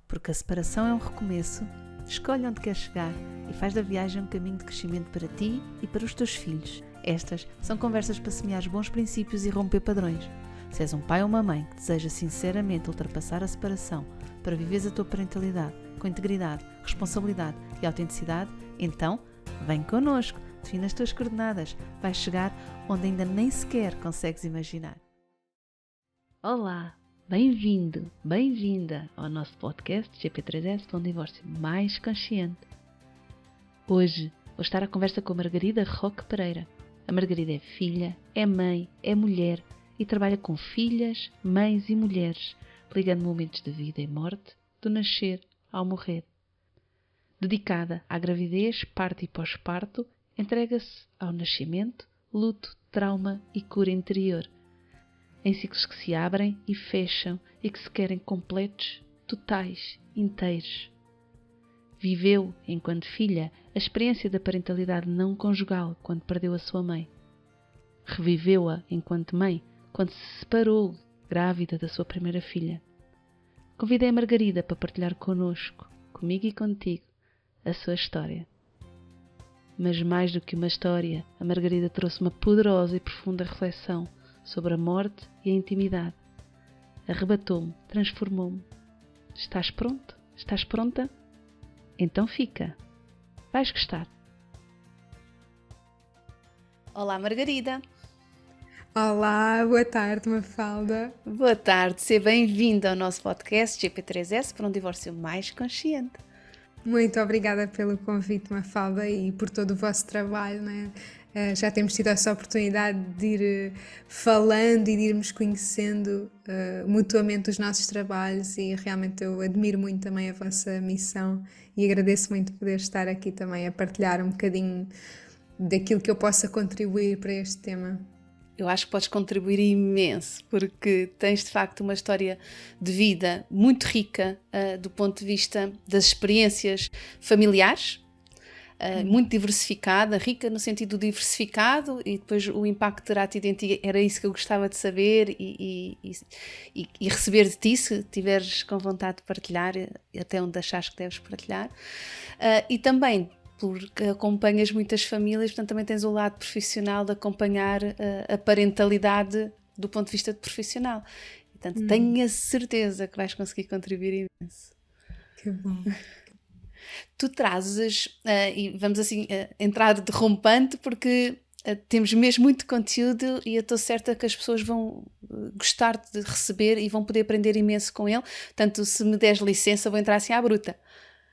Porque a separação é um recomeço, escolhe onde queres chegar e faz da viagem um caminho de crescimento para ti e para os teus filhos. Estas são conversas para semear bons princípios e romper padrões. Se és um pai ou uma mãe que deseja sinceramente ultrapassar a separação para viveres a tua parentalidade com integridade, responsabilidade e autenticidade, então vem connosco, define as tuas coordenadas, vais chegar onde ainda nem sequer consegues imaginar. Olá, bem-vindo, bem-vinda ao nosso podcast GP3S para um divórcio mais consciente. Hoje vou estar à conversa com a Margarida Roque Pereira. A Margarida é filha, é mãe, é mulher e trabalha com filhas, mães e mulheres, ligando momentos de vida e morte, do nascer ao morrer. Dedicada à gravidez, parto e pós-parto, entrega-se ao nascimento, luto, trauma e cura interior. Em ciclos que se abrem e fecham e que se querem completos, totais, inteiros. Viveu, enquanto filha, a experiência da parentalidade não conjugal quando perdeu a sua mãe. Reviveu-a enquanto mãe quando se separou, grávida da sua primeira filha. Convidei a Margarida para partilhar connosco, comigo e contigo, a sua história. Mas mais do que uma história, a Margarida trouxe uma poderosa e profunda reflexão sobre a morte e a intimidade. Arrebatou-me, transformou-me. Estás pronto? Estás pronta? Então fica. Vais gostar. Olá, Margarida. Olá, boa tarde, Mafalda. Boa tarde, seja bem-vinda ao nosso podcast GP3S para um divórcio mais consciente. Muito obrigada pelo convite, Mafalda, e por todo o vosso trabalho, né? Já temos tido essa oportunidade de ir falando e de irmos conhecendo mutuamente os nossos trabalhos e realmente eu admiro muito também a vossa missão e agradeço muito poder estar aqui também a partilhar um bocadinho daquilo que eu possa contribuir para este tema. Eu acho que podes contribuir imenso, porque tens de facto uma história de vida muito rica do ponto de vista das experiências familiares, muito diversificada, rica no sentido diversificado, e depois o impacto que terá tido em ti, era isso que eu gostava de saber e receber de ti, se tiveres com vontade de partilhar, até onde achares que deves partilhar, e também porque acompanhas muitas famílias, portanto também tens o lado profissional de acompanhar a parentalidade do ponto de vista profissional. Portanto, tenho a certeza que vais conseguir contribuir imenso. Que bom. Tu trazes, e vamos assim entrar derrompante, porque temos mesmo muito conteúdo e eu estou certa que as pessoas vão gostar de receber e vão poder aprender imenso com ele. Portanto, se me deres licença, vou entrar assim à bruta.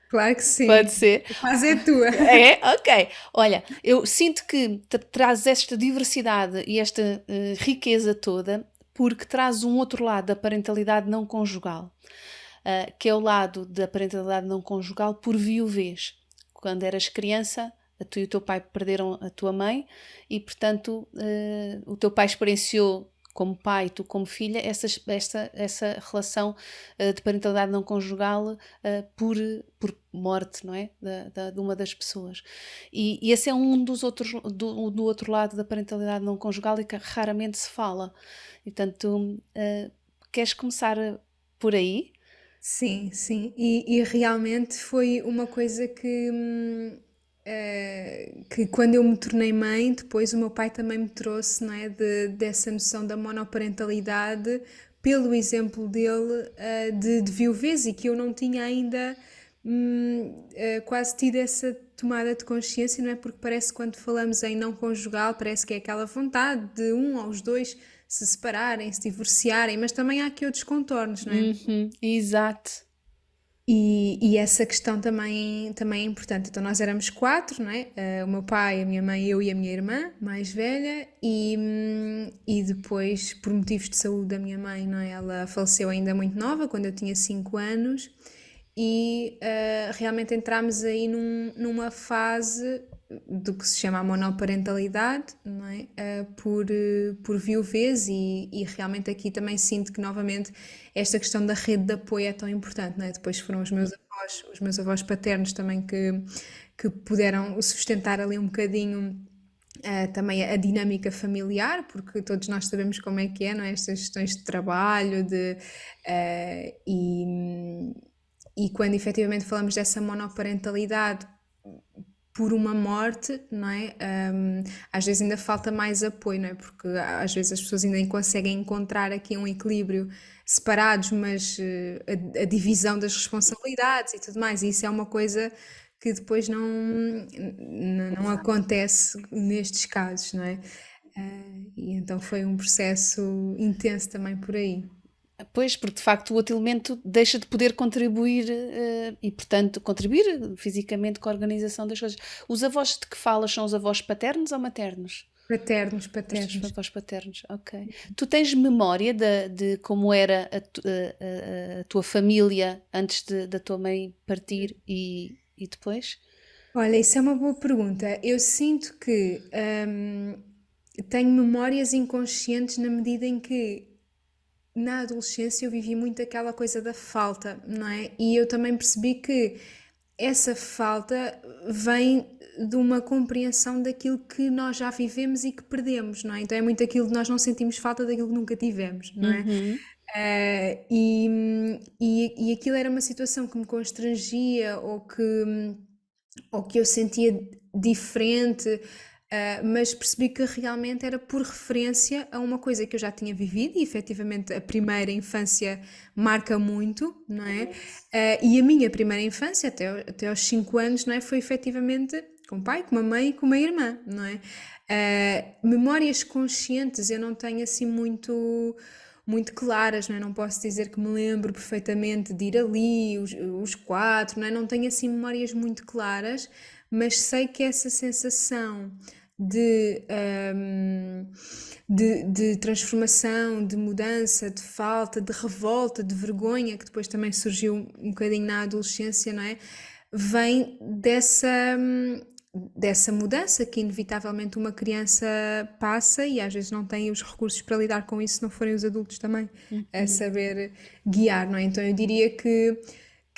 Claro que sim. Pode ser. Mas é tua. É? Ok. Olha, eu sinto que traz esta diversidade e esta riqueza toda porque traz um outro lado da parentalidade não conjugal, que é o lado da parentalidade não conjugal por viuvez. Quando eras criança, tu e o teu pai perderam a tua mãe e, portanto, o teu pai experienciou como pai, tu como filha, essa relação de parentalidade não conjugal por morte, não é? De uma das pessoas. E esse é um dos outros, do outro lado da parentalidade não conjugal e que raramente se fala. E, portanto, queres começar por aí? Sim, sim. E realmente foi uma coisa que quando eu me tornei mãe, depois o meu pai também me trouxe, não é, dessa noção da monoparentalidade pelo exemplo dele de viuvez e que eu não tinha ainda quase tido essa tomada de consciência, não é? Porque parece que quando falamos em não conjugal, parece que é aquela vontade de um ou os dois se separarem, se divorciarem, mas também há aqui outros contornos, não é? Exato. E essa questão também é importante. Então, nós éramos 4, não é? O meu pai, a minha mãe, eu e a minha irmã, mais velha, e depois, por motivos de saúde da minha mãe, não é? Ela faleceu ainda muito nova, quando eu tinha 5 anos, e realmente entramos aí numa fase do que se chama a monoparentalidade, não é? Por viuvez e realmente aqui também sinto que novamente esta questão da rede de apoio é tão importante, não é? Depois foram os meus avós paternos também que puderam sustentar ali um bocadinho também a dinâmica familiar, porque todos nós sabemos como é, não é? Estas questões de trabalho, e quando efetivamente falamos dessa monoparentalidade por uma morte, não é? Às vezes ainda falta mais apoio, não é? Porque às vezes as pessoas ainda nem conseguem encontrar aqui um equilíbrio separados, mas a divisão das responsabilidades e tudo mais, e isso é uma coisa que depois não acontece nestes casos, não é? E então foi um processo intenso também por aí. Pois, porque de facto o outro elemento deixa de poder contribuir e, portanto, contribuir fisicamente com a organização das coisas. Os avós de que falas são os avós paternos ou maternos? Paternos, Os teus paternos. avós paternos, ok. Tu tens memória de como era a tua família antes da tua mãe partir e depois? Olha, isso é uma boa pergunta. Eu sinto que tenho memórias inconscientes na medida em que na adolescência eu vivi muito aquela coisa da falta, não é? E eu também percebi que essa falta vem de uma compreensão daquilo que nós já vivemos e que perdemos, não é? Então é muito aquilo de nós não sentimos falta daquilo que nunca tivemos, não é? Uhum. E aquilo era uma situação que me constrangia ou que eu sentia diferente, mas percebi que realmente era por referência a uma coisa que eu já tinha vivido e efetivamente a primeira infância marca muito, não é? E a minha primeira infância, até aos 5 anos, não é? Foi efetivamente com o pai, com uma mãe e com uma irmã, não é? Memórias conscientes eu não tenho assim muito claras, não é? Não posso dizer que me lembro perfeitamente de ir ali, os quatro, não é? Não tenho assim memórias muito claras, mas sei que essa sensação de, hum, de transformação, de mudança, de falta, de revolta, de vergonha, que depois também surgiu um bocadinho na adolescência, não é? Vem dessa mudança que inevitavelmente uma criança passa e às vezes não tem os recursos para lidar com isso se não forem os adultos também a saber guiar, não é? Então eu diria que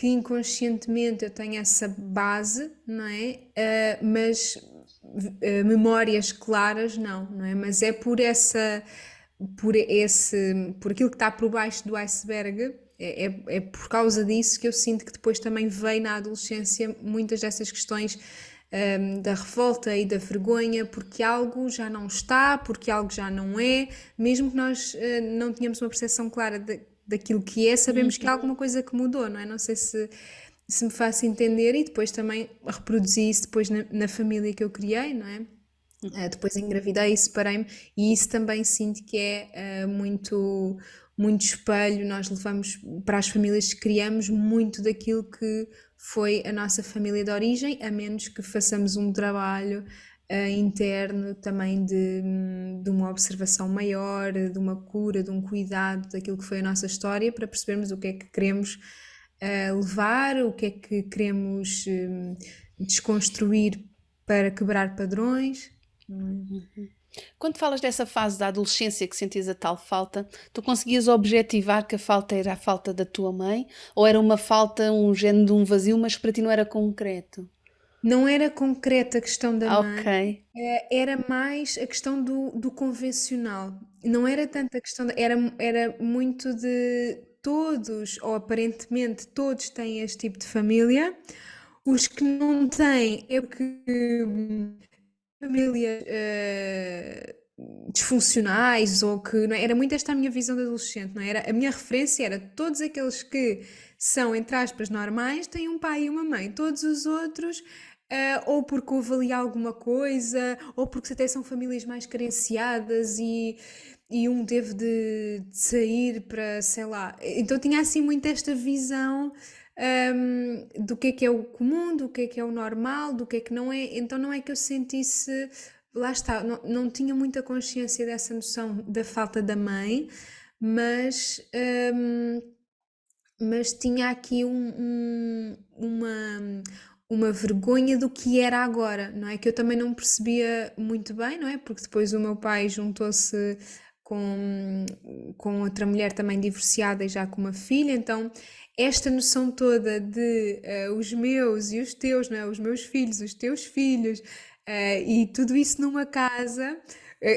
inconscientemente eu tenho essa base, não é? Mas memórias claras não é? Mas é por aquilo que está por baixo do iceberg, é por causa disso que eu sinto que depois também veio na adolescência muitas dessas questões da revolta e da vergonha, porque algo já não está, porque algo já não é, mesmo que nós não tenhamos uma percepção clara daquilo que é, sabemos que há alguma coisa que mudou, não é? Não sei se me faço entender e depois também reproduzi isso depois na família que eu criei, não é? Depois engravidei e separei-me e isso também sinto que é muito espelho, nós levamos para as famílias que criamos muito daquilo que foi a nossa família de origem, a menos que façamos um trabalho interno também de uma observação maior, de uma cura, de um cuidado daquilo que foi a nossa história, para percebermos o que é que queremos levar, o que é que queremos desconstruir para quebrar padrões. Quando falas dessa fase da adolescência que sentias a tal falta, tu conseguias objetivar que a falta era a falta da tua mãe? Ou era uma falta, um género de um vazio, mas que para ti não era concreto? Não era concreta a questão da Ah, mãe, ok. era mais a questão do convencional. Não era tanto a questão, era muito de todos, ou aparentemente todos têm este tipo de família. Os que não têm é porque famílias disfuncionais ou que não é? Era muito esta a minha visão de adolescente, não é? A minha referência era todos aqueles que são, entre aspas, normais, têm um pai e uma mãe. Todos os outros, ou porque houve ali alguma coisa, ou porque até são famílias mais carenciadas e um teve de sair para, sei lá. Então tinha assim muito esta visão do que é o comum, do que é o normal, do que não é. Então não é que eu sentisse, lá está, não tinha muita consciência dessa noção da falta da mãe, mas, mas tinha aqui uma vergonha do que era agora, não é? Que eu também não percebia muito bem, não é? Porque depois o meu pai juntou-se com outra mulher também divorciada e já com uma filha, então esta noção toda de os meus e os teus, não é? Os meus filhos, os teus filhos, e tudo isso numa casa.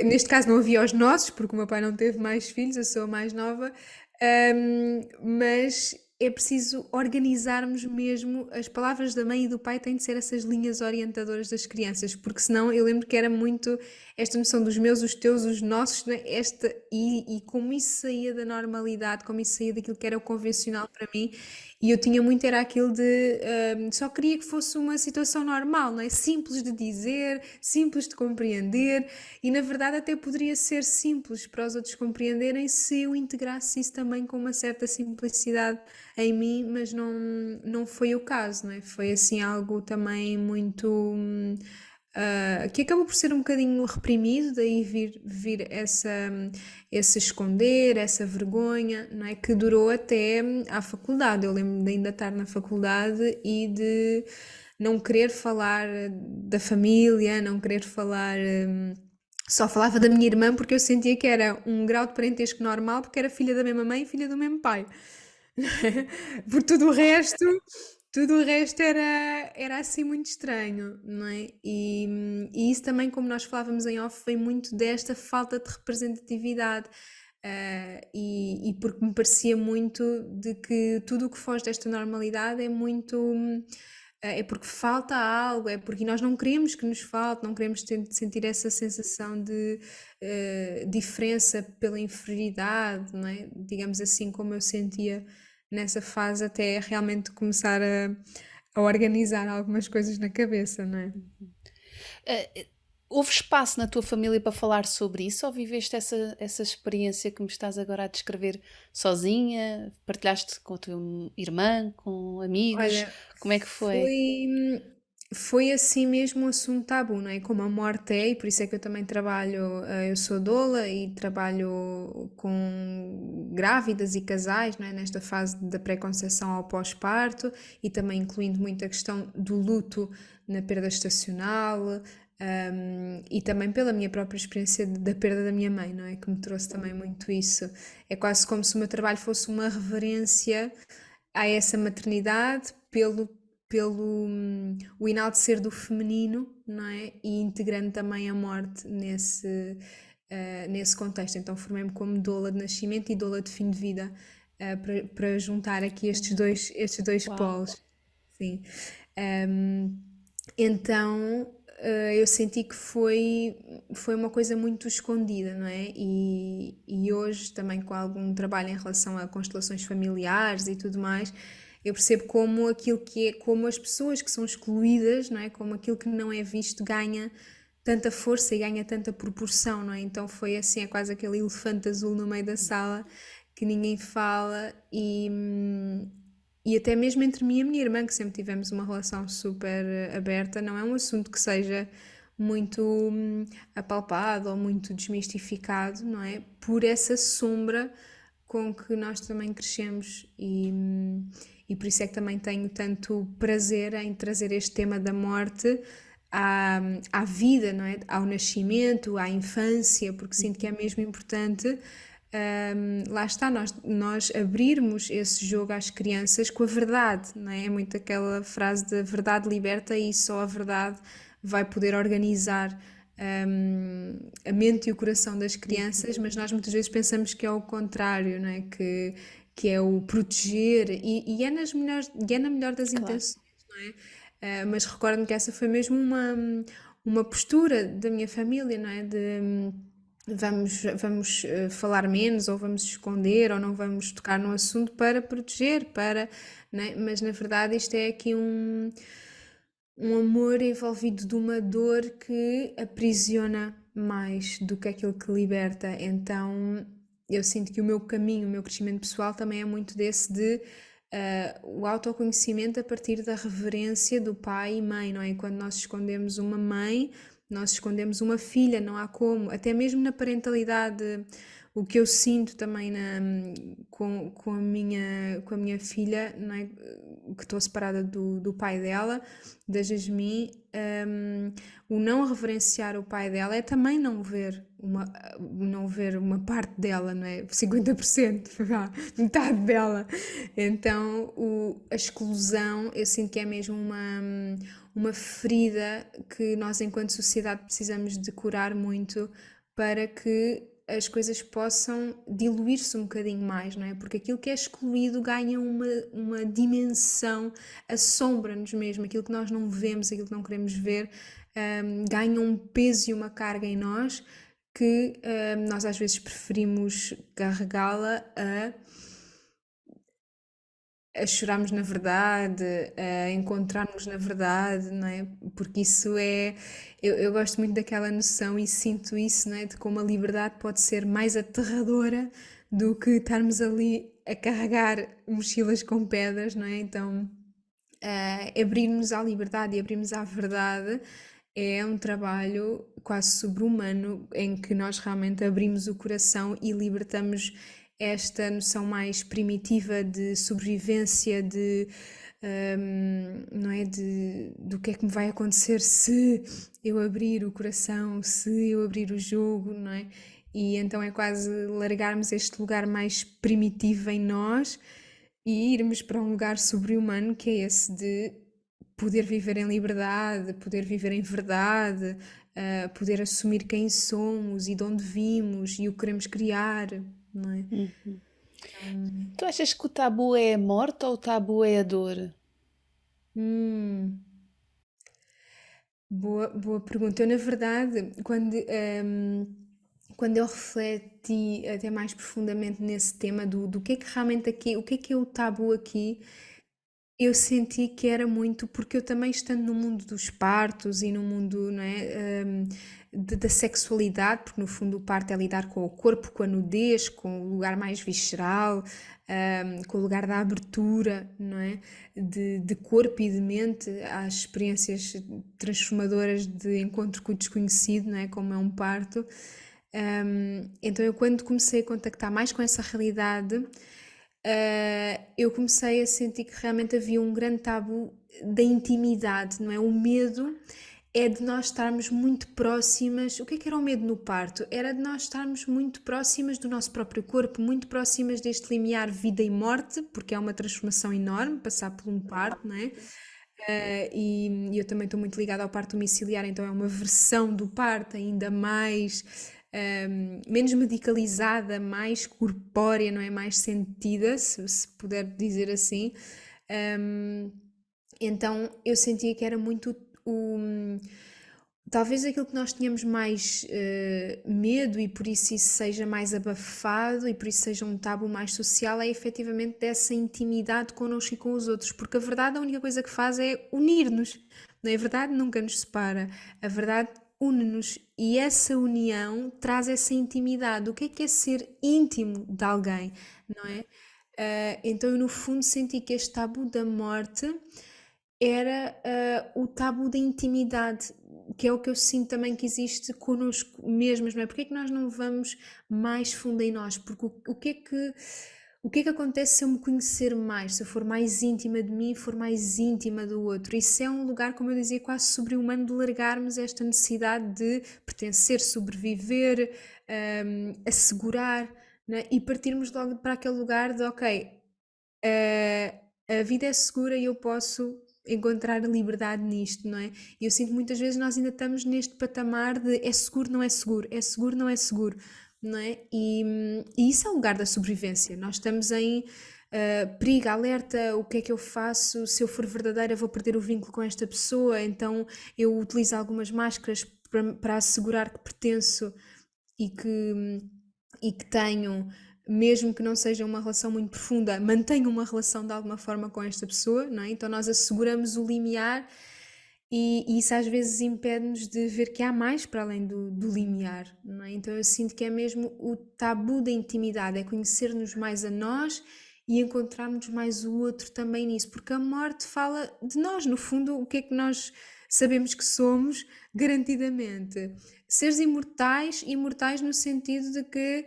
Neste caso não havia os nossos, porque o meu pai não teve mais filhos, eu sou a mais nova, mas é preciso organizarmos mesmo. As palavras da mãe e do pai têm de ser essas linhas orientadoras das crianças, porque senão eu lembro que era muito esta noção dos meus, os teus, os nossos, né? E como isso saía da normalidade, como isso saía daquilo que era o convencional para mim, e eu tinha muito era aquilo de só queria que fosse uma situação normal, não é? Simples de dizer, simples de compreender, e na verdade até poderia ser simples para os outros compreenderem se eu integrasse isso também com uma certa simplicidade em mim, mas não foi o caso, não é? Foi assim algo também muito que acabou por ser um bocadinho reprimido, daí vir esse esconder, essa vergonha, não é? Que durou até à faculdade. Eu lembro de ainda estar na faculdade e de não querer falar da família, não querer falar. Só falava da minha irmã porque eu sentia que era um grau de parentesco normal, porque era filha da mesma mãe e filha do mesmo pai. Por tudo o resto era assim muito estranho, não é? E isso também, como nós falávamos em off, vem muito desta falta de representatividade. E porque me parecia muito de que tudo o que foge desta normalidade é muito. É porque falta algo, é porque nós não queremos que nos falte, não queremos sentir essa sensação de diferença pela inferioridade, não é? Digamos assim, como eu sentia nessa fase, até realmente começar a organizar algumas coisas na cabeça, não é? Uh, Houve espaço na tua família para falar sobre isso ou viveste essa experiência que me estás agora a descrever sozinha? Partilhaste com a tua irmã, com amigos? Olha, Como é que foi? foi, foi assim mesmo um assunto tabu, não é? Como a morte é, e por isso é que eu também trabalho, eu sou doula e trabalho com grávidas e casais, não é? Nesta fase da pré-conceição ao pós-parto e também incluindo muito a questão do luto na perda estacional, e também pela minha própria experiência da perda da minha mãe, não é? Que me trouxe também muito isso. É quase como se o meu trabalho fosse uma reverência a essa maternidade pelo o enaltecer do feminino, não é? E integrando também a morte nesse contexto. Então formei-me como doula de nascimento e doula de fim de vida, para juntar aqui estes dois Uau! polos. Sim. Um, então eu senti que foi uma coisa muito escondida, não é? E hoje, também com algum trabalho em relação a constelações familiares e tudo mais, eu percebo como aquilo que é, como as pessoas que são excluídas, não é? Como aquilo que não é visto ganha tanta força e ganha tanta proporção, não é? Então foi assim, é quase aquele elefante azul no meio da sala que ninguém fala e até mesmo entre mim e a minha irmã, que sempre tivemos uma relação super aberta, não é um assunto que seja muito apalpado ou muito desmistificado, não é? Por essa sombra com que nós também crescemos e por isso é que também tenho tanto prazer em trazer este tema da morte à vida, não é? Ao nascimento, à infância, porque sinto que é mesmo importante. Lá está, nós abrirmos esse jogo às crianças com a verdade, não é? É muito aquela frase de verdade liberta e só a verdade vai poder organizar a mente e o coração das crianças, mas nós muitas vezes pensamos que é o contrário, não é? Que é o proteger e é e é na melhor das Claro. intenções, não é? Mas recordo-me que essa foi mesmo uma postura da minha família, não é? De vamos falar menos ou vamos esconder ou não vamos tocar no assunto para proteger, não é? Mas na verdade isto é aqui um amor envolvido de uma dor que aprisiona mais do que aquilo que liberta. Então eu sinto que o meu caminho, o meu crescimento pessoal também é muito desse de o autoconhecimento a partir da reverência do pai e mãe, não é? Quando nós escondemos uma mãe, nós escondemos uma filha, não há como. Até mesmo na parentalidade, o que eu sinto também com a minha filha, não é? Que estou separada do pai dela, da Jasmine, o não reverenciar o pai dela é também não ver uma parte dela, não é? 50%, vá, metade dela. Então, a exclusão, eu sinto que é mesmo uma ferida que nós, enquanto sociedade, precisamos de curar muito para que as coisas possam diluir-se um bocadinho mais, não é? Porque aquilo que é excluído ganha uma dimensão, assombra-nos mesmo, aquilo que nós não vemos, aquilo que não queremos ver, ganha um peso e uma carga em nós que nós às vezes preferimos carregá-la a chorarmos na verdade, a encontrarmos na verdade, não é? Porque isso é. Eu gosto muito daquela noção e sinto isso, não é? De como a liberdade pode ser mais aterradora do que estarmos ali a carregar mochilas com pedras, não é? Então, abrirmos à liberdade e abrirmos à verdade é um trabalho quase sobre-humano em que nós realmente abrimos o coração e libertamos esta noção mais primitiva de sobrevivência, não é? Do que é que me vai acontecer se eu abrir o coração, se eu abrir o jogo, não é? E então é quase largarmos este lugar mais primitivo em nós e irmos para um lugar sobre-humano que é esse de poder viver em liberdade, poder viver em verdade, poder assumir quem somos e de onde vimos e o que queremos criar, não é? Tu achas que o tabu é a morte ou o tabu é a dor? Hum, boa pergunta. Eu, na verdade, quando eu refleti até mais profundamente nesse tema do que é que realmente aqui, o que é o tabu aqui, eu senti que era muito porque eu também estando no mundo dos partos e no mundo, não é, da sexualidade, porque no fundo o parto é lidar com o corpo, com a nudez, com o lugar mais visceral, com o lugar da abertura, não é, de corpo e de mente às experiências transformadoras de encontro com o desconhecido, não é, como é um parto. Então eu quando comecei a contactar mais com essa realidade, eu comecei a sentir que realmente havia um grande tabu da intimidade, não é? O medo é de nós estarmos muito próximas. O que era o medo no parto? Era de nós estarmos muito próximas do nosso próprio corpo, muito próximas deste limiar vida e morte, porque é uma transformação enorme passar por um parto, não é? E eu também estou muito ligada ao parto domiciliar, então é uma versão do parto ainda mais, menos medicalizada, mais corpórea, não é? Mais sentida, se puder dizer assim. Um, então eu sentia que era muito talvez aquilo que nós tínhamos mais medo e por isso seja mais abafado e por isso seja um tabu mais social é efetivamente dessa intimidade connosco e com os outros, porque a verdade a única coisa que faz é unir-nos, não é? A verdade nunca nos separa, a verdade une-nos e essa união traz essa intimidade. O que é ser íntimo de alguém, não é? Então eu no fundo senti que este tabu da morte era o tabu da intimidade, que é o que eu sinto também que existe connosco mesmas, não é? Porque é que nós não vamos mais fundo em nós? Porque o que é que acontece se eu me conhecer mais, se eu for mais íntima de mim, for mais íntima do outro? Isso é um lugar, como eu dizia, quase sobre-humano de largarmos esta necessidade de pertencer, sobreviver, assegurar, né? E partirmos logo para aquele lugar de, ok, a vida é segura e eu posso encontrar liberdade nisto, não é? E eu sinto que muitas vezes nós ainda estamos neste patamar de é seguro, não é seguro, é seguro, não é seguro, não é? E isso é um lugar da sobrevivência. Nós estamos em perigo, alerta, o que é que eu faço? Se eu for verdadeira, vou perder o vínculo com esta pessoa, então eu utilizo algumas máscaras para assegurar que pertenço e que tenho, mesmo que não seja uma relação muito profunda, mantenho uma relação de alguma forma com esta pessoa, não é? Então nós asseguramos o limiar e isso às vezes impede-nos de ver que há mais para além do limiar, não é? Então eu sinto que é mesmo o tabu da intimidade, é conhecer-nos mais a nós e encontrarmos mais o outro também nisso, porque a morte fala de nós, no fundo, o que é que nós sabemos que somos, garantidamente. Seres imortais, imortais no sentido de que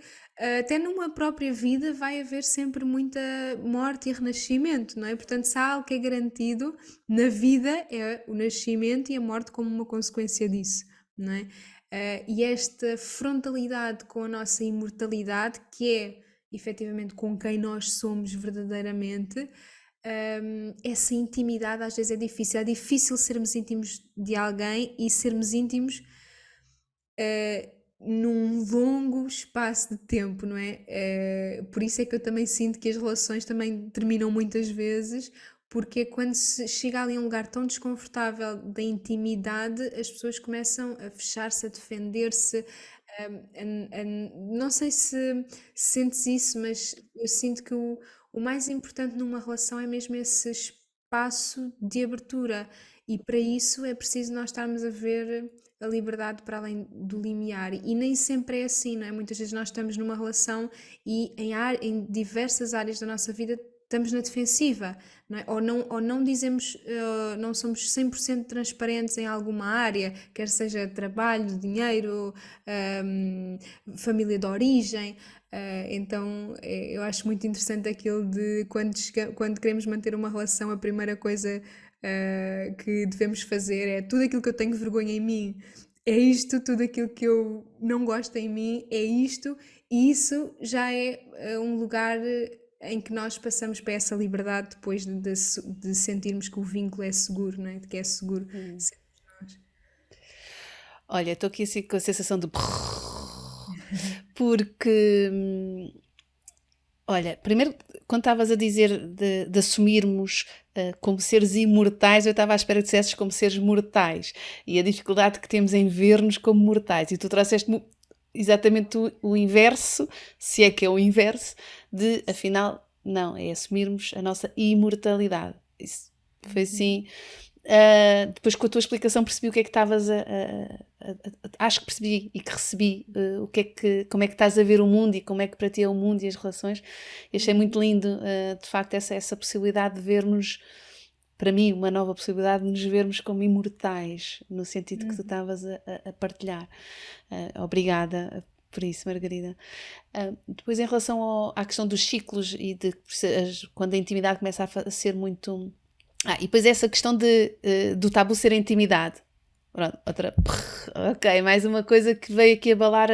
até numa própria vida vai haver sempre muita morte e renascimento, não é? Portanto, se há algo que é garantido na vida é o nascimento e a morte como uma consequência disso, não é? E esta frontalidade com a nossa imortalidade, que é efetivamente com quem nós somos verdadeiramente, essa intimidade às vezes é difícil sermos íntimos de alguém e sermos íntimos num longo espaço de tempo, não é? Por isso é que eu também sinto que as relações também terminam muitas vezes, porque é quando se chega ali a um lugar tão desconfortável da intimidade, as pessoas começam a fechar-se, a defender-se. Não sei se sentes isso, mas eu sinto que o mais importante numa relação é mesmo esse espaço de abertura, e para isso é preciso nós estarmos a ver a liberdade para além do limiar. E nem sempre é assim, não é? Muitas vezes nós estamos numa relação e em diversas áreas da nossa vida estamos na defensiva, não é? Ou não dizemos, não somos 100% transparentes em alguma área, quer seja trabalho, dinheiro, hum, família de origem. Então, eu acho muito interessante aquilo de quando queremos manter uma relação, a primeira coisa que devemos fazer é tudo aquilo que eu tenho vergonha em mim, é isto, tudo aquilo que eu não gosto em mim, é isto, e isso já é um lugar em que nós passamos para essa liberdade depois de sentirmos que o vínculo é seguro, não é? De que é seguro Hum. sermos nós. Olha, estou aqui assim com a sensação de porque olha, primeiro, quando estavas a dizer de assumirmos como seres imortais, eu estava à espera que dissesses como seres mortais e a dificuldade que temos em ver-nos como mortais. E tu trouxeste exatamente o inverso, se é que é o inverso, de afinal, não, é assumirmos a nossa imortalidade. Isso foi assim. Depois com a tua explicação percebi o que é que estavas acho que percebi e que recebi o que é como é que estás a ver o mundo e como é que para ti é o mundo e as relações. E achei muito lindo, de facto, essa possibilidade de vermos, para mim, uma nova possibilidade de nos vermos como imortais, no sentido que tu estavas a partilhar. Obrigada por isso, Margarida. Depois, em relação à questão dos ciclos e de quando a intimidade começa a ser muito. E depois essa questão do tabu ser a intimidade. Pronto, outra. Ok, mais uma coisa que veio aqui abalar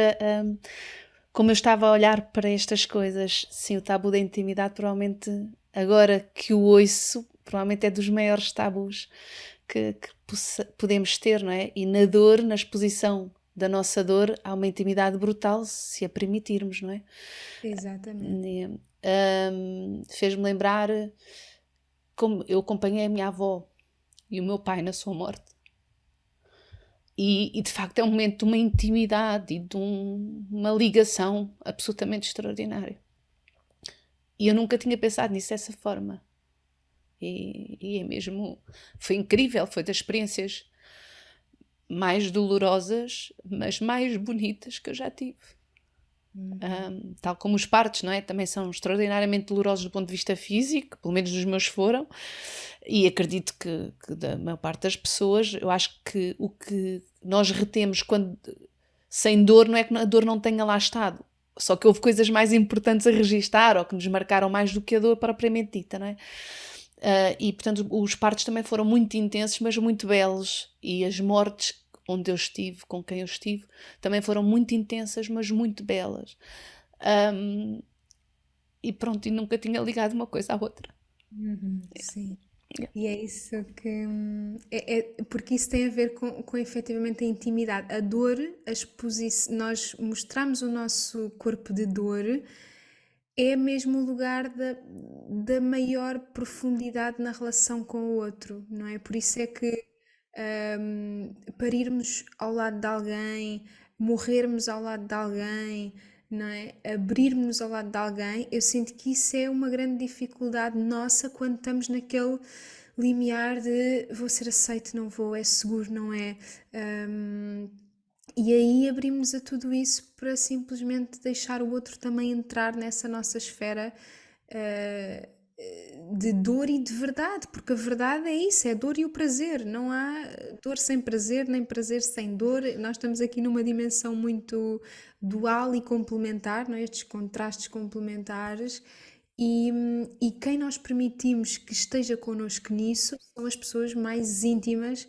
como eu estava a olhar para estas coisas. Sim, o tabu da intimidade, provavelmente, agora que o ouço, provavelmente é dos maiores tabus que podemos ter, não é? E na dor, na exposição da nossa dor, há uma intimidade brutal se a permitirmos, não é? Exatamente. Fez-me lembrar como eu acompanhei a minha avó e o meu pai na sua morte. E de facto é um momento de uma intimidade e de uma ligação absolutamente extraordinária. E eu nunca tinha pensado nisso dessa forma. E é mesmo. Foi incrível, foi das experiências mais dolorosas, mas mais bonitas que eu já tive. Tal como os partos, não é? Também são extraordinariamente dolorosos do ponto de vista físico, pelo menos os meus foram, e acredito que da maior parte das pessoas, eu acho que o que nós retemos sem dor, não é que a dor não tenha lá estado, só que houve coisas mais importantes a registar ou que nos marcaram mais do que a dor propriamente dita, não é? E portanto os partos também foram muito intensos, mas muito belos, e as mortes onde eu estive, com quem eu estive, também foram muito intensas, mas muito belas. E pronto, e nunca tinha ligado uma coisa à outra. Sim. Yeah. E é isso que. Porque isso tem a ver com efetivamente a intimidade. A dor, a exposição. Nós mostramos o nosso corpo de dor, é mesmo o lugar da maior profundidade na relação com o outro, não é? Por isso é que parirmos ao lado de alguém, morrermos ao lado de alguém, não é? Abrirmos ao lado de alguém, eu sinto que isso é uma grande dificuldade nossa quando estamos naquele limiar de vou ser aceito, não vou, é seguro, não é? Um, e aí abrimos a tudo isso para simplesmente deixar o outro também entrar nessa nossa esfera de dor e de verdade, porque a verdade é isso, é a dor e o prazer. Não há dor sem prazer, nem prazer sem dor. Nós estamos aqui numa dimensão muito dual e complementar, não é? Estes contrastes complementares. E quem nós permitimos que esteja connosco nisso são as pessoas mais íntimas,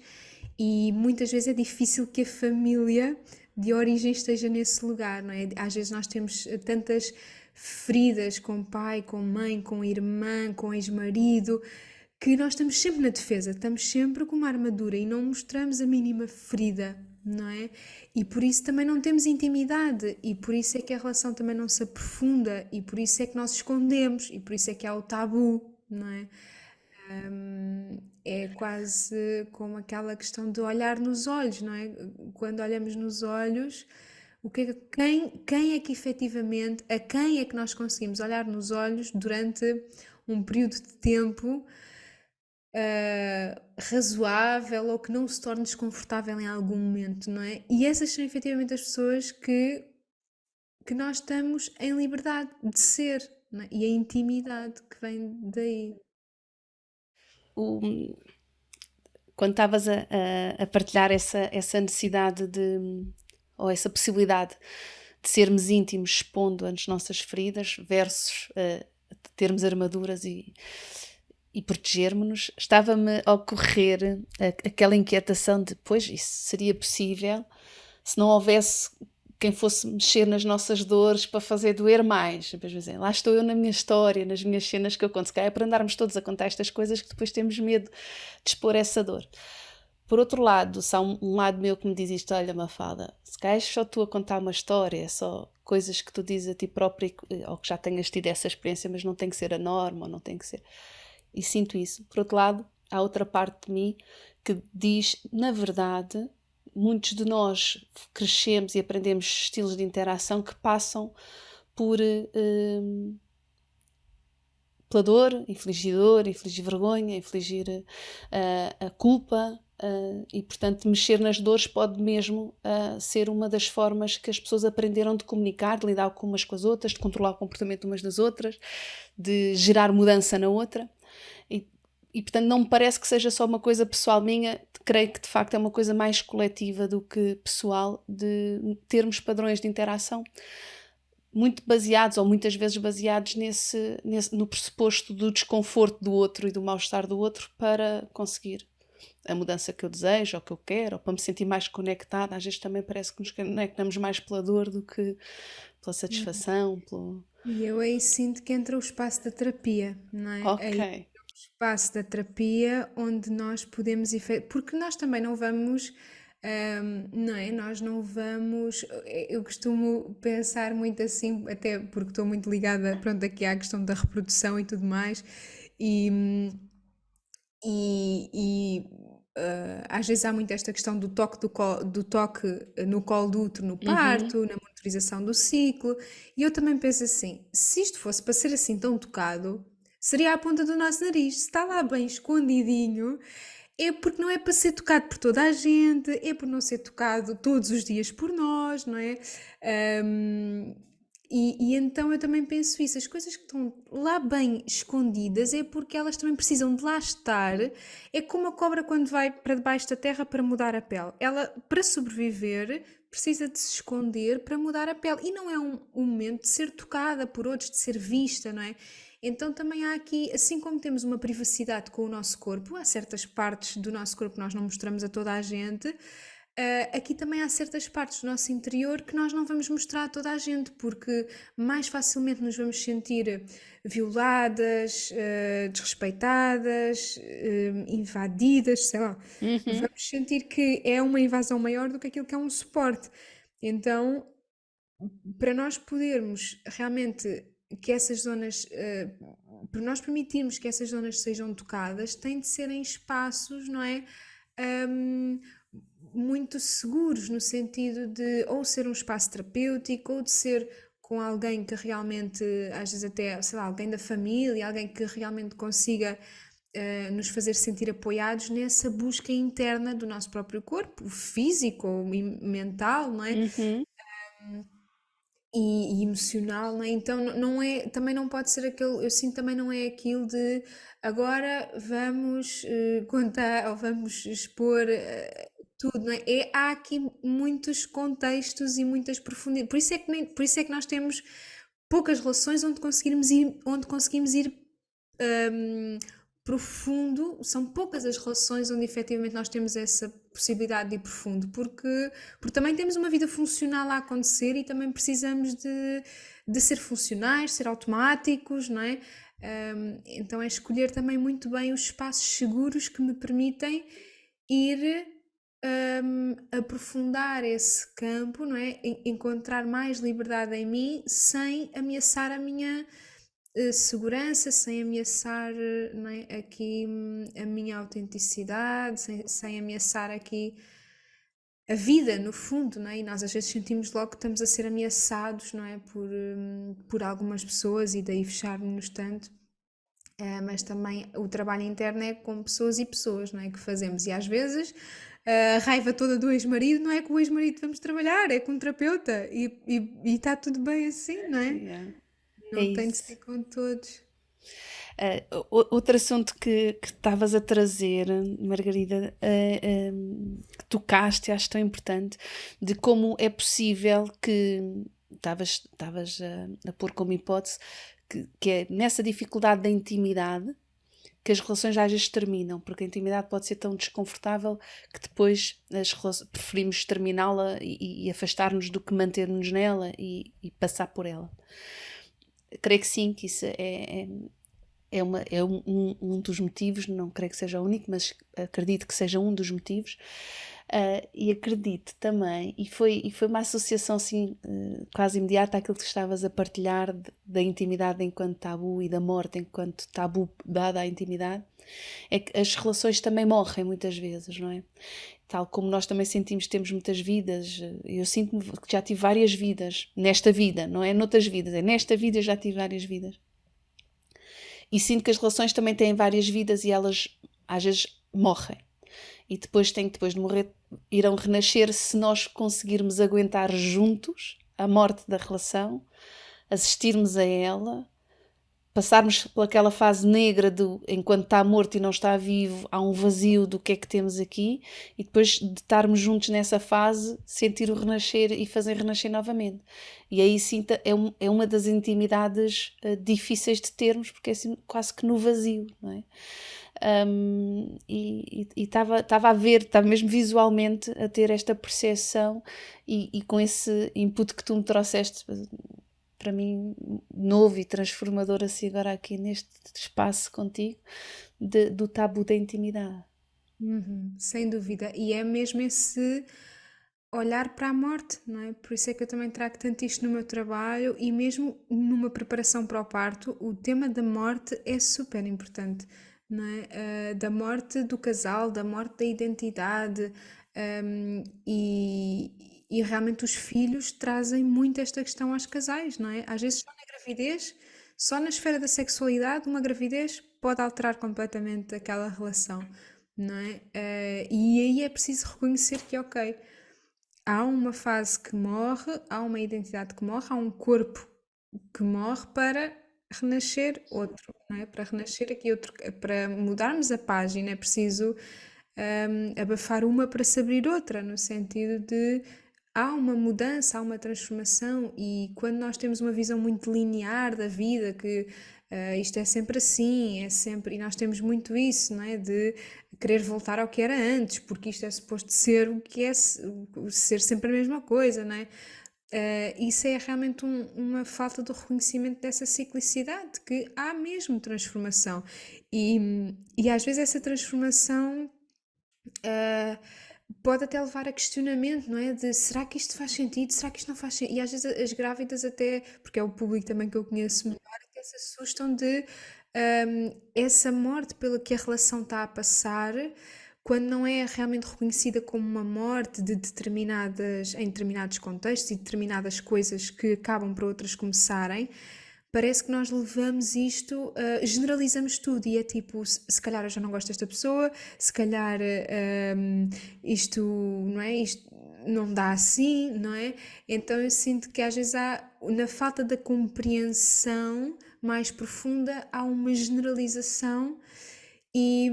e muitas vezes é difícil que a família de origem esteja nesse lugar, não é? Às vezes nós temos tantas feridas com pai, com mãe, com irmã, com ex-marido, que nós estamos sempre na defesa, estamos sempre com uma armadura e não mostramos a mínima ferida. não é? E por isso também não temos intimidade, e por isso é que a relação também não se aprofunda, e por isso é que nós escondemos, e por isso é que há o tabu, não é? É quase como aquela questão de olhar nos olhos, não é? Quando olhamos nos olhos, quem é que efetivamente, a quem é que nós conseguimos olhar nos olhos durante um período de tempo razoável ou que não se torne desconfortável em algum momento, não é? E essas são efetivamente as pessoas que nós estamos em liberdade de ser, não é? E a intimidade que vem daí. O, quando estavas a partilhar essa necessidade ou essa possibilidade de sermos íntimos expondo as nossas feridas versus termos armaduras e protegermos-nos, estava-me a ocorrer aquela inquietação de, pois, isso seria possível se não houvesse quem fosse mexer nas nossas dores para fazer doer mais. Depois dizem, lá estou eu na minha história, nas minhas cenas que eu conto. Se calhar é para andarmos todos a contar estas coisas que depois temos medo de expor essa dor. Por outro lado, se há um lado meu que me diz isto, olha, Mafalda, se calhar és só tu a contar uma história, é só coisas que tu dizes a ti própria, ou que já tenhas tido essa experiência, mas não tem que ser a norma, ou não tem que ser... E sinto isso. Por outro lado, há outra parte de mim que diz, na verdade, muitos de nós crescemos e aprendemos estilos de interação que passam por pela dor, infligir vergonha, infligir a culpa, e portanto mexer nas dores pode mesmo ser uma das formas que as pessoas aprenderam de comunicar, de lidar umas com as outras, de controlar o comportamento umas das outras, de gerar mudança na outra. E portanto não me parece que seja só uma coisa pessoal minha, creio que de facto é uma coisa mais coletiva do que pessoal, de termos padrões de interação muito baseados, ou muitas vezes baseados no pressuposto do desconforto do outro e do mal-estar do outro para conseguir a mudança que eu desejo, ou que eu quero, ou para me sentir mais conectada. Às vezes também parece que nos conectamos mais pela dor do que pela satisfação. E eu aí sinto que entra o espaço da terapia, não é? Ok. Aí espaço da terapia onde nós podemos porque nós também não vamos, não é? Nós não vamos. Eu costumo pensar muito assim, até porque estou muito ligada, pronto, aqui à questão da reprodução e tudo mais, e, às vezes há muito esta questão do toque, do toque no colo do útero no Uhum. parto, na monitorização do ciclo, e eu também penso assim: se isto fosse para ser assim tão tocado, seria à ponta do nosso nariz. Se está lá bem escondidinho, é porque não é para ser tocado por toda a gente, é por não ser tocado todos os dias por nós, não é? Ahm, e então eu também penso isso, as coisas que estão lá bem escondidas é porque elas também precisam de lá estar. É como a cobra quando vai para debaixo da terra para mudar a pele. Ela, para sobreviver, precisa de se esconder para mudar a pele. E não é um momento de ser tocada por outros, de ser vista, não é? Então também há aqui, assim como temos uma privacidade com o nosso corpo, há certas partes do nosso corpo que nós não mostramos a toda a gente, aqui também há certas partes do nosso interior que nós não vamos mostrar a toda a gente, porque mais facilmente nos vamos sentir violadas, desrespeitadas, invadidas, sei lá. Uhum. Vamos sentir que é uma invasão maior do que aquilo que é um suporte. Então, para nós podermos realmente que essas zonas, para nós permitirmos que essas zonas sejam tocadas, tem de ser em espaços, não é? Hum, muito seguros, no sentido de ou ser um espaço terapêutico, ou de ser com alguém que realmente, às vezes até, sei lá, alguém da família, alguém que realmente consiga nos fazer sentir apoiados nessa busca interna do nosso próprio corpo, físico ou mental, não é? Uhum. E emocional, não é? Então não é, também não pode ser aquele, eu sinto também não é aquilo de agora vamos contar ou vamos expor tudo, não é? Há aqui muitos contextos e muitas profundidades, por isso é que nós temos poucas relações onde conseguimos ir hum, profundo, são poucas as relações onde efetivamente nós temos essa possibilidade de ir profundo, porque também temos uma vida funcional a acontecer e também precisamos de ser funcionais, ser automáticos, não é? Então é escolher também muito bem os espaços seguros que me permitem ir aprofundar esse campo, não é? Encontrar mais liberdade em mim sem ameaçar a minha segurança, sem ameaçar, não é? Aqui a minha autenticidade, sem ameaçar aqui a vida, no fundo, não é? E nós às vezes sentimos logo que estamos a ser ameaçados, não é? Por algumas pessoas e daí fecharmos-nos tanto. Mas também o trabalho interno é com pessoas e pessoas, não é? Que fazemos. E às vezes a raiva toda do ex-marido não é com o ex-marido que vamos trabalhar, é com um terapeuta. E está tudo bem assim, não é? Yeah. É Não tem de ser isso. com todos. Outro assunto que estavas a trazer, Margarida, que tocaste, acho tão importante, de como é possível que estavas a pôr como hipótese que é nessa dificuldade da intimidade que as relações às vezes terminam, porque a intimidade pode ser tão desconfortável que depois preferimos terminá-la e afastar-nos do que manter-nos nela e passar por ela. Creio que sim, que isso é um dos motivos, não creio que seja o único, mas acredito que seja um dos motivos. E acredito também, e foi uma associação assim, quase imediata àquilo que estavas a partilhar da intimidade enquanto tabu e da morte enquanto tabu dada à intimidade, é que as relações também morrem muitas vezes, não é? Tal como nós também sentimos que temos muitas vidas, eu sinto-me que já tive várias vidas, nesta vida, não é noutras vidas, é nesta vida eu já tive várias vidas. E sinto que as relações também têm várias vidas e elas às vezes morrem. E depois de morrer, irão renascer se nós conseguirmos aguentar juntos a morte da relação, assistirmos a ela, passarmos pelaquela fase negra do enquanto está morto e não está vivo, há um vazio do que é que temos aqui, e depois de estarmos juntos nessa fase, sentir o renascer e fazer renascer novamente. E aí sim é uma das intimidades difíceis de termos, porque é assim, quase que no vazio, não é? E estava a ver, estava mesmo visualmente a ter esta percepção e com esse input que tu me trouxeste para mim novo e transformador assim agora aqui neste espaço contigo do tabu da intimidade. Sem dúvida. E é mesmo esse olhar para a morte, não é? Por isso é que eu também trago tanto isto no meu trabalho e mesmo numa preparação para o parto, o tema da morte é super importante, não é? Da morte do casal, da morte da identidade, e realmente os filhos trazem muito esta questão aos casais, não é? Às vezes só na gravidez, só na esfera da sexualidade, uma gravidez pode alterar completamente aquela relação, não é? E aí é preciso reconhecer que, ok, há uma fase que morre, há uma identidade que morre, há um corpo que morre para renascer outro, não é? Para renascer aqui outro, para mudarmos a página é preciso abafar uma para se abrir outra, no sentido de há uma mudança, há uma transformação e quando nós temos uma visão muito linear da vida, que isto é sempre assim, é sempre, e nós temos muito isso, não é? De querer voltar ao que era antes, porque isto é suposto ser o que é, ser sempre a mesma coisa, não é? Isso é realmente uma falta do reconhecimento dessa ciclicidade, que há mesmo transformação. E às vezes essa transformação uh, pode até levar a questionamento, não é? De será que isto faz sentido? Será que isto não faz sentido? E às vezes as grávidas até, porque é o público também que eu conheço melhor, até se assustam de essa morte pela que a relação está a passar, quando não é realmente reconhecida como uma morte de determinadas, em determinados contextos e determinadas coisas que acabam para outras começarem, parece que nós levamos isto, generalizamos tudo e é tipo, se calhar eu já não gosto desta pessoa, se calhar isto, não é? Isto não dá assim, não é? Então eu sinto que às vezes há, na falta da compreensão mais profunda, há uma generalização e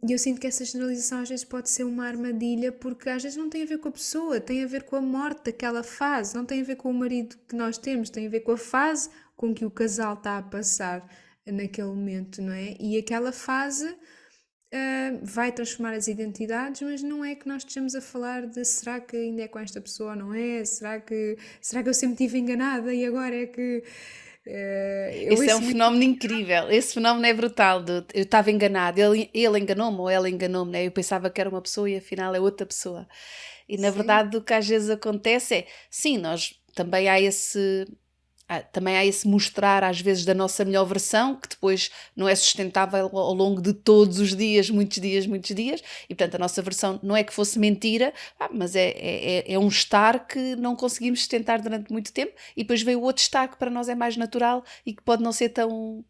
eu sinto que essa generalização às vezes pode ser uma armadilha porque às vezes não tem a ver com a pessoa, tem a ver com a morte daquela fase, não tem a ver com o marido que nós temos, tem a ver com a fase com que o casal está a passar naquele momento, não é? E aquela fase vai transformar as identidades, mas não é que nós estejamos a falar de será que ainda é com esta pessoa ou não é? Será que eu sempre estive enganada e agora é que. Eu Esse é um ouço muito. fenómeno incrível. Esse fenómeno é brutal. Eu estava enganado. Ele enganou-me ou ela enganou-me, né? Eu pensava que era uma pessoa e afinal é outra pessoa. E na Sim, verdade o que às vezes acontece é, sim, nós também há também há esse mostrar às vezes da nossa melhor versão, que depois não é sustentável ao longo de todos os dias, muitos dias, e portanto a nossa versão não é que fosse mentira, mas é um estar que não conseguimos sustentar durante muito tempo, e depois veio o outro estar que para nós é mais natural e que pode não ser tão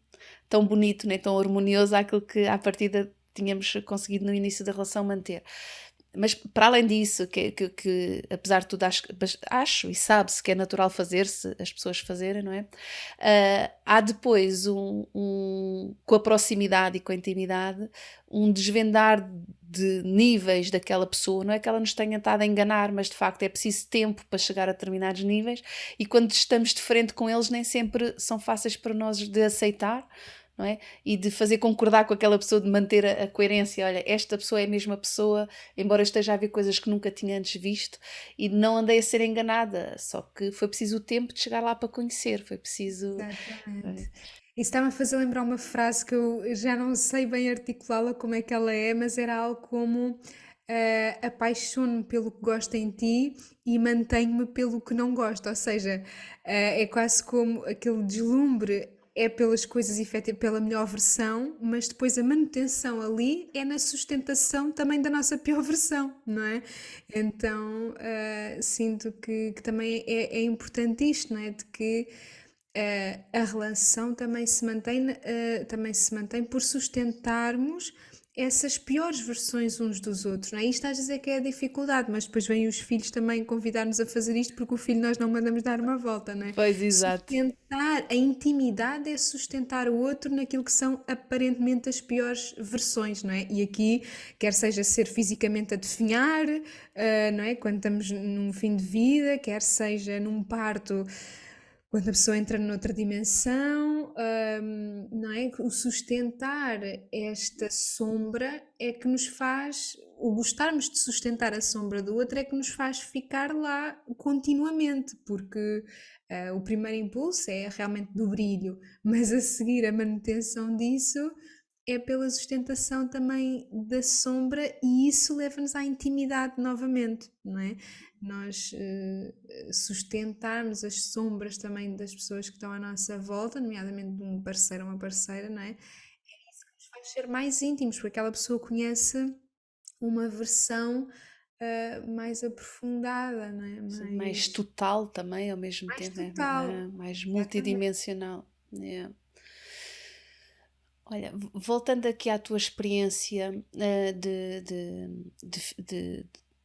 bonito, nem tão harmonioso àquilo que à partida tínhamos conseguido no início da relação manter. Mas para além disso, que apesar de tudo acho e sabe-se que é natural fazer-se, as pessoas fazerem, não é? Há depois, com a proximidade e com a intimidade, um desvendar de níveis daquela pessoa. Não é que ela nos tenha estado a enganar, mas de facto é preciso tempo para chegar a determinados níveis, e quando estamos de frente com eles nem sempre são fáceis para nós de aceitar, não é? E de fazer concordar com aquela pessoa, de manter a coerência. Olha, esta pessoa é a mesma pessoa, embora esteja a ver coisas que nunca tinha antes visto, e não andei a ser enganada, só que foi preciso o tempo de chegar lá para conhecer, foi preciso... não exatamente. é? Isso está-me a fazer lembrar uma frase que eu já não sei bem articulá-la como é que ela é, mas era algo como apaixono-me pelo que gosto em ti e mantenho-me pelo que não gosto. Ou seja, é quase como aquele deslumbre é pelas coisas efetivas, pela melhor versão, mas depois a manutenção ali é na sustentação também da nossa pior versão, não é? Então sinto que também é importante isto, não é? De que a relação também se mantém por sustentarmos essas piores versões uns dos outros, não é? Isto às vezes é que é a dificuldade, mas depois vêm os filhos também convidar-nos a fazer isto porque o filho nós não mandamos dar uma volta, não é? Pois, exato. Sustentar, a intimidade é sustentar o outro naquilo que são aparentemente as piores versões, não é? E aqui, quer seja ser fisicamente a definhar, não é? Quando estamos num fim de vida, quer seja num parto, quando a pessoa entra noutra dimensão, não é? O sustentar esta sombra é que nos faz, o gostarmos de sustentar a sombra do outro é que nos faz ficar lá continuamente, porque o primeiro impulso é realmente do brilho, mas a seguir a manutenção disso é pela sustentação também da sombra e isso leva-nos à intimidade novamente, não é? Nós sustentarmos as sombras também das pessoas que estão à nossa volta, nomeadamente de um parceiro ou uma parceira, não é? Nos faz ser mais íntimos, porque aquela pessoa conhece uma versão mais aprofundada, não é? Sim, mais total também ao mesmo Mais tempo, total. mais Exatamente. multidimensional. É. Olha, voltando aqui à tua experiência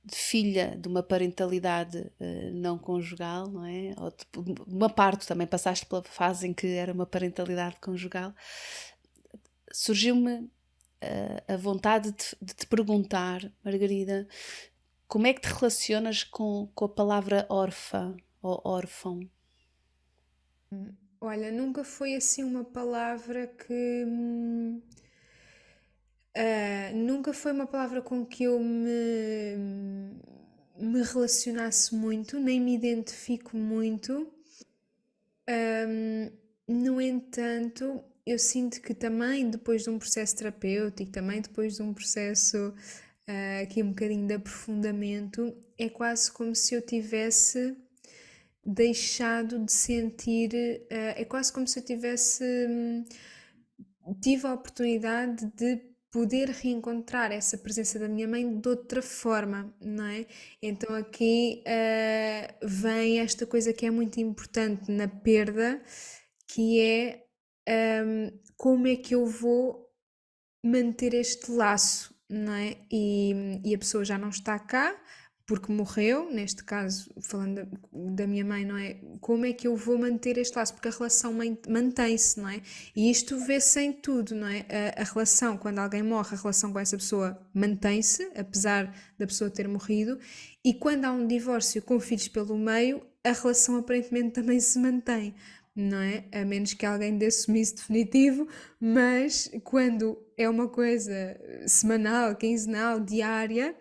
de filha de uma parentalidade não conjugal, não é? Ou uma parte também passaste pela fase em que era uma parentalidade conjugal. Surgiu-me a vontade de te perguntar, Margarida, como é que te relacionas com a palavra órfã ou órfão? Olha, nunca foi assim uma palavra que. Nunca foi uma palavra com que eu me relacionasse muito, nem me identifico muito. No entanto, eu sinto que também depois de um processo terapêutico, também depois de um processo aqui um bocadinho de aprofundamento, é quase como se eu tivesse deixado de sentir, é quase como se eu tive a oportunidade de poder reencontrar essa presença da minha mãe de outra forma, não é? Então aqui vem esta coisa que é muito importante na perda, que é como é que eu vou manter este laço, não é? E a pessoa já não está cá porque morreu, neste caso, falando da minha mãe, não é? Como é que eu vou manter este laço? Porque a relação mantém-se, não é? E isto vê-se em tudo, não é? A relação, quando alguém morre, a relação com essa pessoa mantém-se, apesar da pessoa ter morrido, e quando há um divórcio com filhos pelo meio, a relação aparentemente também se mantém, não é? A menos que alguém dê sumiço definitivo, mas quando é uma coisa semanal, quinzenal, diária,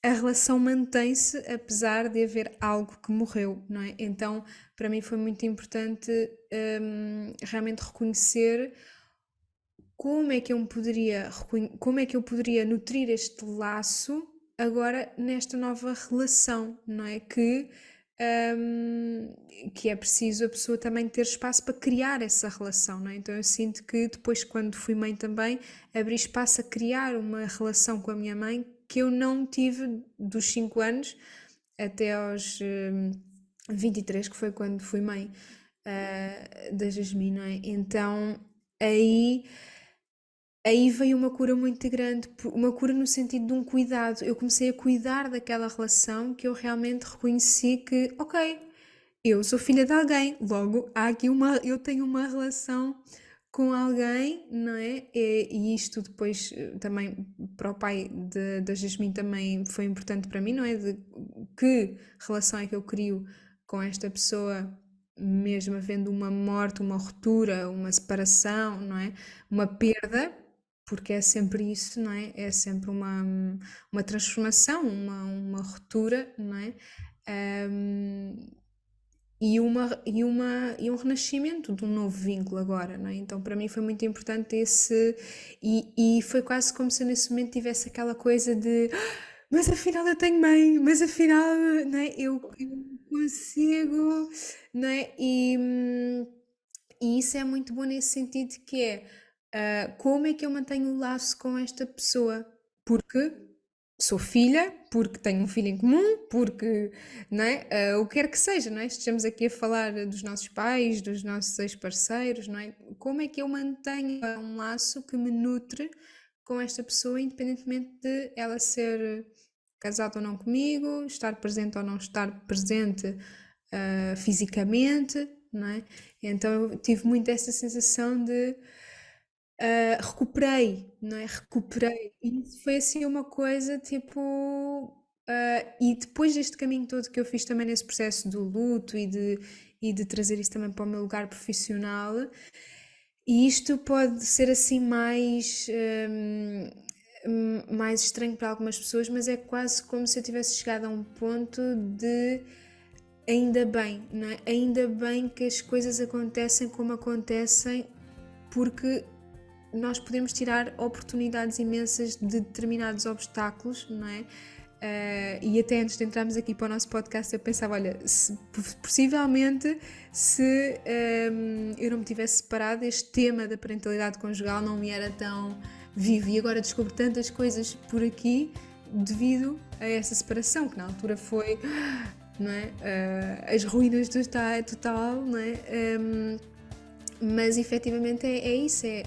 a relação mantém-se apesar de haver algo que morreu, não é? Então, para mim foi muito importante realmente reconhecer como é que eu poderia nutrir este laço agora nesta nova relação, não é? Que é preciso a pessoa também ter espaço para criar essa relação, não é? Então eu sinto que depois, quando fui mãe também, abri espaço a criar uma relação com a minha mãe que eu não tive dos 5 anos até aos 23, que foi quando fui mãe da Jasmine, não é? Então aí veio uma cura muito grande, uma cura no sentido de um cuidado. Eu comecei a cuidar daquela relação que eu realmente reconheci que, ok, eu sou filha de alguém, logo há aqui eu tenho uma relação com alguém, não é? E isto depois também para o pai da Jasmine também foi importante para mim, não é? De que relação é que eu crio com esta pessoa, mesmo havendo uma morte, uma ruptura, uma separação, não é? Uma perda, porque é sempre isso, não é? É sempre uma transformação, uma ruptura, não é? Ahm, e um renascimento de um novo vínculo agora, não é? Então para mim foi muito importante e foi quase como se eu nesse momento tivesse aquela coisa de mas afinal eu tenho mãe, mas afinal, não é? Eu consigo, não é? E isso é muito bom nesse sentido que é como é que eu mantenho o laço com esta pessoa? Porque sou filha, porque tenho um filho em comum, porque, não é? O que quer que seja, não é? Estejamos aqui a falar dos nossos pais, dos nossos ex-parceiros, não é? Como é que eu mantenho um laço que me nutre com esta pessoa, independentemente de ela ser casada ou não comigo, estar presente ou não estar presente fisicamente, não é? Então eu tive muito essa sensação de recuperei, não é? Recuperei. E isso foi assim uma coisa tipo. E depois deste caminho todo que eu fiz também nesse processo do luto e de trazer isso também para o meu lugar profissional, e isto pode ser assim mais estranho para algumas pessoas, mas é quase como se eu tivesse chegado a um ponto de ainda bem, não é? Ainda bem que as coisas acontecem como acontecem, porque nós podemos tirar oportunidades imensas de determinados obstáculos, não é? E até antes de entrarmos aqui para o nosso podcast eu pensava, olha, possivelmente se eu não me tivesse separado, este tema da parentalidade conjugal não me era tão vivo, e agora descubro tantas coisas por aqui devido a essa separação, que na altura foi, não é? As ruínas do total, não é? Mas efetivamente é isso, é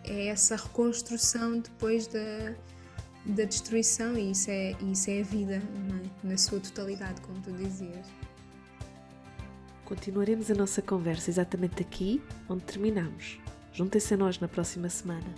essa reconstrução depois da destruição, e isso é a vida, não é? Na sua totalidade, como tu dizias. Continuaremos a nossa conversa exatamente aqui onde terminamos. Juntem-se a nós na próxima semana.